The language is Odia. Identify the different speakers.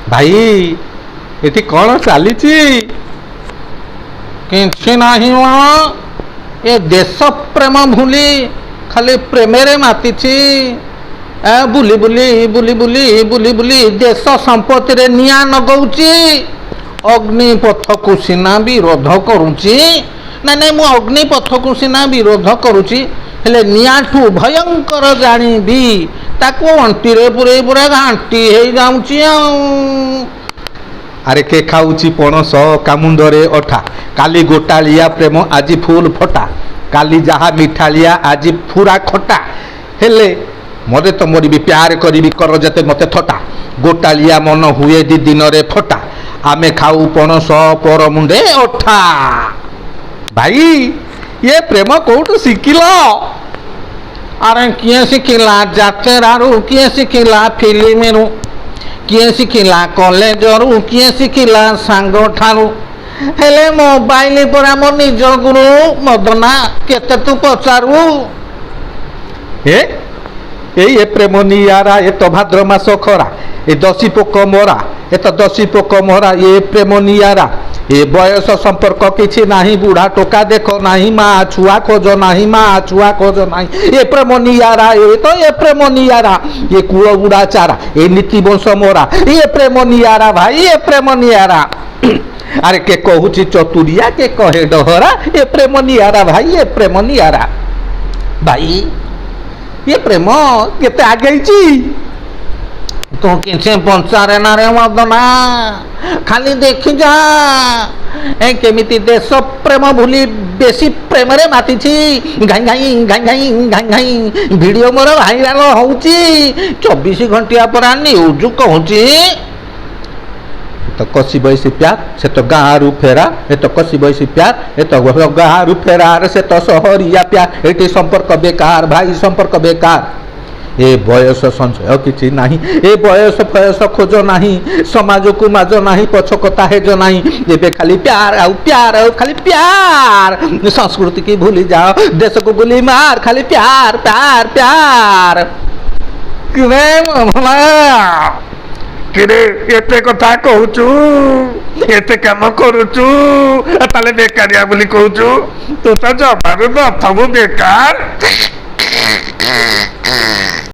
Speaker 1: ଭାଇ ଏଠି କ'ଣ ଚାଲିଛି?
Speaker 2: କିଛି ନାହିଁ ମ ଏ ଦେଶ ପ୍ରେମ ଭୁଲି ଖାଲି ପ୍ରେମରେ ମାତିଛି। ବୁଲି ବୁଲି ବୁଲି ବୁଲି ବୁଲି ବୁଲି ଦେଶ ସମ୍ପତ୍ତିରେ ନିଆଁ ନଗଉଛି। ଅଗ୍ନିପଥକୁ ସିନା ବିରୋଧ କରୁଛି, ନାଇଁ ମୁଁ ଅଗ୍ନିପଥକୁ ସିନା ବିରୋଧ କରୁଛି, ହେଲେ ନିଆଁଠୁ ଭୟଙ୍କର ଜାଣିବି ତାକୁ ଅଣ୍ଟିରେ ପୁରେଇ ପୁରା ଘାଣ୍ଟି ହେଇଯାଉଛି ଆଉ।
Speaker 1: ଆରେ କେ ଖାଉଛି ପଣସ କାମୁଣ୍ଡରେ ଅଠା, କାଲି ଗୋଟାଳିଆ ପ୍ରେମ ଆଜି ଫୁଲ ଫଟା, କାଲି ଯାହା ମିଠାଳିଆ ଆଜି ପୁରା ଖଟା। ହେଲେ ମୋତେ ତ ମରିବି ପ୍ୟାର କରିବି କର ଯେତେ ମୋତେ ଥଟା, ଗୋଟାଳିଆ ମନ ହୁଏ ଦି ଦିନରେ ଫଟା, ଆମେ ଖାଉ ପଣସ ପର ମୁଣ୍ଡେ ଅଠା। ଭାଇ ଏ ପ୍ରେମ କୋଉଠୁ ଶିଖିଲ?
Speaker 2: ଆରେ କିଏ ଶିଖିଲା ଯାତ୍ରାରୁ, କିଏ ଶିଖିଲା ଫିଲ୍ମରୁ, କିଏ ଶିଖିଲା କଲେଜରୁ, କିଏ ଶିଖିଲା ସାଙ୍ଗଠାରୁ, ହେଲେ ମୋବାଇଲ ପରା ମୋ ନିଜ ଗୁରୁ ମଦନା କେତେ ତୁ ପଚାରୁ।
Speaker 1: ଏ ପ୍ରେମ ନିଆରା, ଏ ତ ଭାଦ୍ର ମାସ ଖରା, ଏ ଦଶୀ ପୋକ ମରା, ଏ ତ ଦଶୀ ପୋକ ମରା, ଏ ପ୍ରେମ ନିଆରା। ଏ ବୟସ ସମ୍ପର୍କ କିଛି ନାହିଁ, ବୁଢ଼ା ଟୋକା ଦେଖ ନାହିଁ, ମା ଛୁଆ ଖୋଜ ନାହିଁ, ମା ଛୁଆ ଖୋଜ ନାହିଁ। ଏ ପ୍ରେମ ନିଆରା, ଏ ପ୍ରେମ ନିଆରା, ଏ କୂଳ ବୁଢ଼ା ଚାରା, ଏ ନୀତି ବଂଶ ମରା, ଏ ପ୍ରେମ ନିଆରା ଭାଇ, ଏ ପ୍ରେମ ନିଆରା। ଆରେ କେ କହୁଛି ଚତୁରିଆ, କେ କହେ ଡହରା, ଏ ପ୍ରେମ ନିଆରା ଭାଇ, ଏ ପ୍ରେମ ନିଆରା। ଭାଇ ଏ ପ୍ରେମ କେତେ ଆଗେଇଛି?
Speaker 2: ତୁ କିଛି ପଚାରେ ନା ରେ ମଦନା, ଖାଲି ଦେଖି ଯା ଏ କେମିତି ଦେଶ ପ୍ରେମ ଭୁଲି ବେଶୀ ପ୍ରେମରେ ମାତିଛି। ଘାଇ ଘାଇ ଘାଇ ଘାଇ ଘାଇ ଘାଇ ଭିଡ଼ିଓ ମୋର ଭାଇରାଲ ହଉଛି, 24 ଘଣ୍ଟିଆ ପରା ନ୍ୟୁଜ କହୁଛି।
Speaker 1: तो कसी बैसी प्यार से तो गाँव फेरा, ये तो कसी बैसी प्यार ये तो गाँव फेरार से तो सहरिया प्यार, ये संपर्क बेकार भाई संपर्क बेकार। ए बयस संचय किसी नहीं, ए बयस फयस खोज नहीं, समाज को माज नहीं, पछकता हेज नहीं, ये खाली प्यार आउ प्यार आउ खाली प्यार। संस्कृति की भूली जाओ, देश को गोली मार, खाली प्यार प्यार प्यार।
Speaker 3: किरे एते कथा कहूचु, एते काम करूचु, ताले बेकारिया बोली कहूचु, तू तो जबार न थबु बेकार।